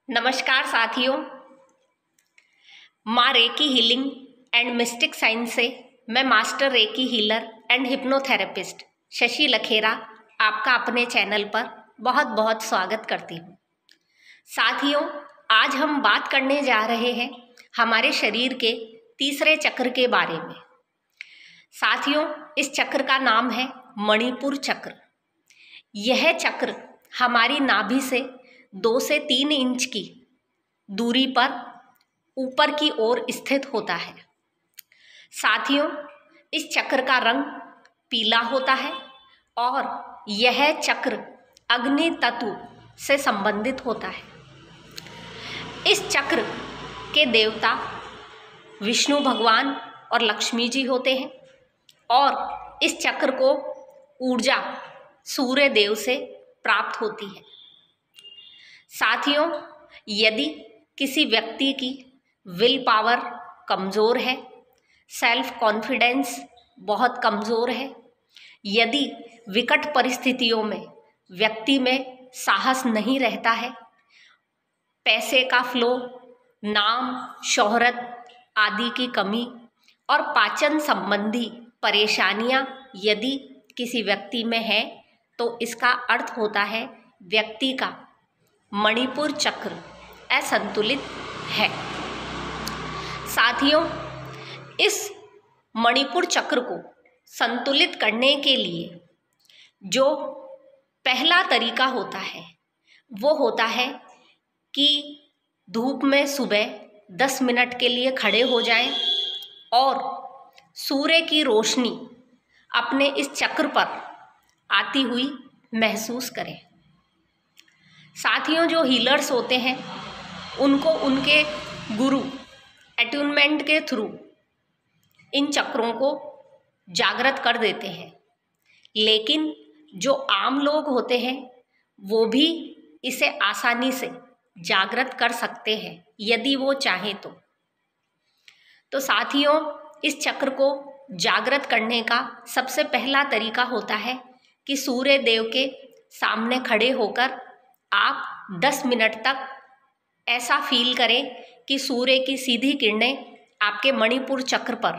नमस्कार साथियों, Maa reiki healing and mystic science से मैं master reiki healer and hypnotherapist Shashi Lakhera आपका अपने चैनल पर बहुत बहुत स्वागत करती हूँ। साथियों, आज हम बात करने जा रहे हैं हमारे शरीर के तीसरे चक्र के बारे में। साथियों, इस चक्र का नाम है मणिपुर चक्र। यह चक्र हमारी नाभि से 2 से 3 इंच की दूरी पर ऊपर की ओर स्थित होता है। साथियों, इस चक्र का रंग पीला होता है और यह चक्र अग्नि तत्व से संबंधित होता है। इस चक्र के देवता विष्णु भगवान और लक्ष्मी जी होते हैं और इस चक्र को ऊर्जा सूर्य देव से प्राप्त होती है। साथियों, यदि किसी व्यक्ति की विल पावर कमज़ोर है, सेल्फ कॉन्फिडेंस बहुत कमज़ोर है, यदि विकट परिस्थितियों में व्यक्ति में साहस नहीं रहता है, पैसे का फ्लो, नाम शोहरत आदि की कमी और पाचन संबंधी परेशानियां यदि किसी व्यक्ति में है, तो इसका अर्थ होता है व्यक्ति का मणिपुर चक्र असंतुलित है। साथियों, इस मणिपुर चक्र को संतुलित करने के लिए जो पहला तरीका होता है वो होता है कि धूप में सुबह 10 मिनट के लिए खड़े हो जाएं और सूर्य की रोशनी अपने इस चक्र पर आती हुई महसूस करें। साथियों, जो हीलर्स होते हैं उनको उनके गुरु अट्यूनमेंट के थ्रू इन चक्रों को जागृत कर देते हैं, लेकिन जो आम लोग होते हैं वो भी इसे आसानी से जागृत कर सकते हैं यदि वो चाहें तो साथियों, इस चक्र को जागृत करने का सबसे पहला तरीका होता है कि सूर्य देव के सामने खड़े होकर आप 10 मिनट तक ऐसा फील करें कि सूर्य की सीधी किरणें आपके मणिपुर चक्र पर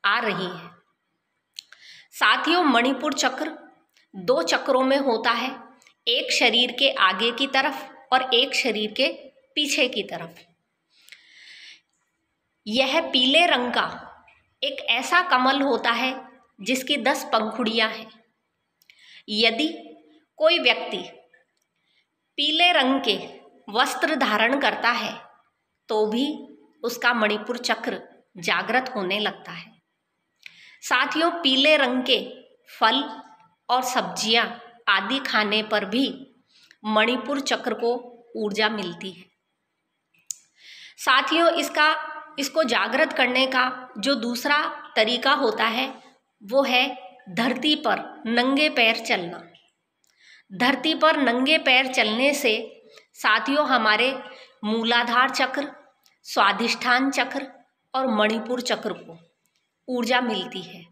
आ रही हैं। साथियों, मणिपुर चक्र 2 चक्रों में होता है, एक शरीर के आगे की तरफ और एक शरीर के पीछे की तरफ। यह पीले रंग का एक ऐसा कमल होता है जिसकी 10 पंखुड़ियां हैं। यदि कोई व्यक्ति पीले रंग के वस्त्र धारण करता है तो भी उसका मणिपुर चक्र जागृत होने लगता है। साथियों, पीले रंग के फल और सब्जियां आदि खाने पर भी मणिपुर चक्र को ऊर्जा मिलती है। साथियों, इसको जागृत करने का जो दूसरा तरीका होता है वो है धरती पर नंगे पैर चलना। धरती पर नंगे पैर चलने से साथियों हमारे मूलाधार चक्र, स्वाधिष्ठान चक्र और मणिपुर चक्र को ऊर्जा मिलती है।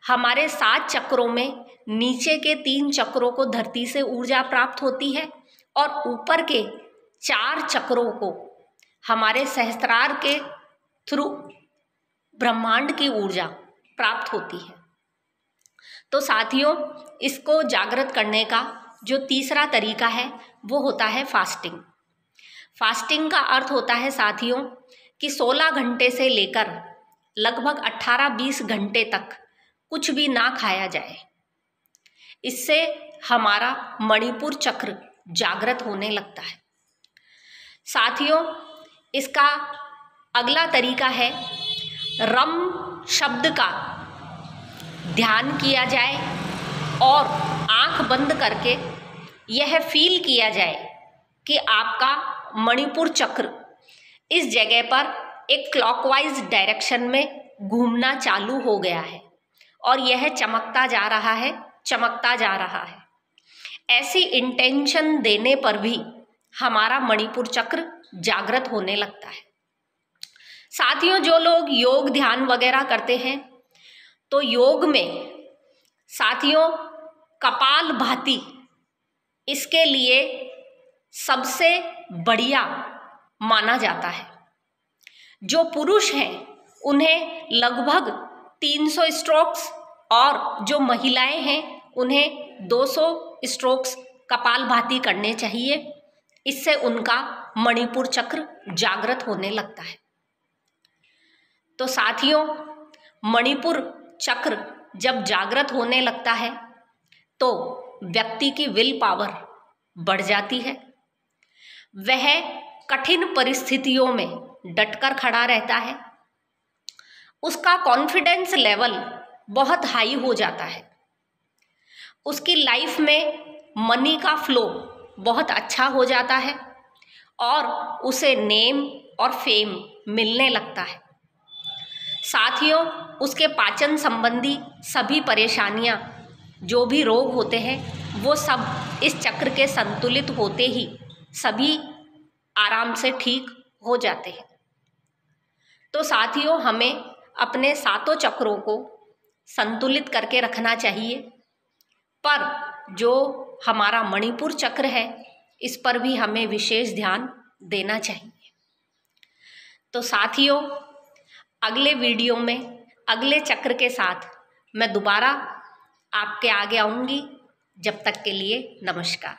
हमारे 7 चक्रों में नीचे के 3 चक्रों को धरती से ऊर्जा प्राप्त होती है और ऊपर के 4 चक्रों को हमारे सहस्त्रार के थ्रू ब्रह्मांड की ऊर्जा प्राप्त होती है। तो साथियों, इसको जागृत करने का जो तीसरा तरीका है वो होता है फास्टिंग। फास्टिंग का अर्थ होता है साथियों कि 16 घंटे से लेकर लगभग 18-20 घंटे तक कुछ भी ना खाया जाए। इससे हमारा मणिपुर चक्र जागृत होने लगता है। साथियों, इसका अगला तरीका है रम शब्द का ध्यान किया जाए और आंख बंद करके यह फील किया जाए कि आपका मणिपुर चक्र इस जगह पर एक क्लॉकवाइज डायरेक्शन में घूमना चालू हो गया है और यह चमकता जा रहा है, चमकता जा रहा है। ऐसी इंटेंशन देने पर भी हमारा मणिपुर चक्र जागृत होने लगता है। साथियों, जो लोग योग ध्यान वगैरह करते हैं तो योग में साथियों कपाल भाती इसके लिए सबसे बढ़िया माना जाता है। जो पुरुष हैं उन्हें लगभग 300 स्ट्रोक्स और जो महिलाएं हैं उन्हें 200 स्ट्रोक्स कपालभाति करने चाहिए। इससे उनका मणिपुर चक्र जागृत होने लगता है। तो साथियों, मणिपुर चक्र जब जागृत होने लगता है तो व्यक्ति की विल पावर बढ़ जाती है। वह कठिन परिस्थितियों में डटकर खड़ा रहता है। उसका कॉन्फिडेंस लेवल बहुत हाई हो जाता है। उसकी लाइफ में मनी का फ्लो बहुत अच्छा हो जाता है और उसे नेम और फेम मिलने लगता है। साथियों, उसके पाचन संबंधी सभी परेशानियां, जो भी रोग होते हैं, वो सब इस चक्र के संतुलित होते ही सभी आराम से ठीक हो जाते हैं। तो साथियों, हमें अपने सातों चक्रों को संतुलित करके रखना चाहिए, पर जो हमारा मणिपुर चक्र है इस पर भी हमें विशेष ध्यान देना चाहिए। तो साथियों, अगले वीडियो में अगले चक्र के साथ मैं दोबारा आपके आगे आऊँगी। जब तक के लिए नमस्कार।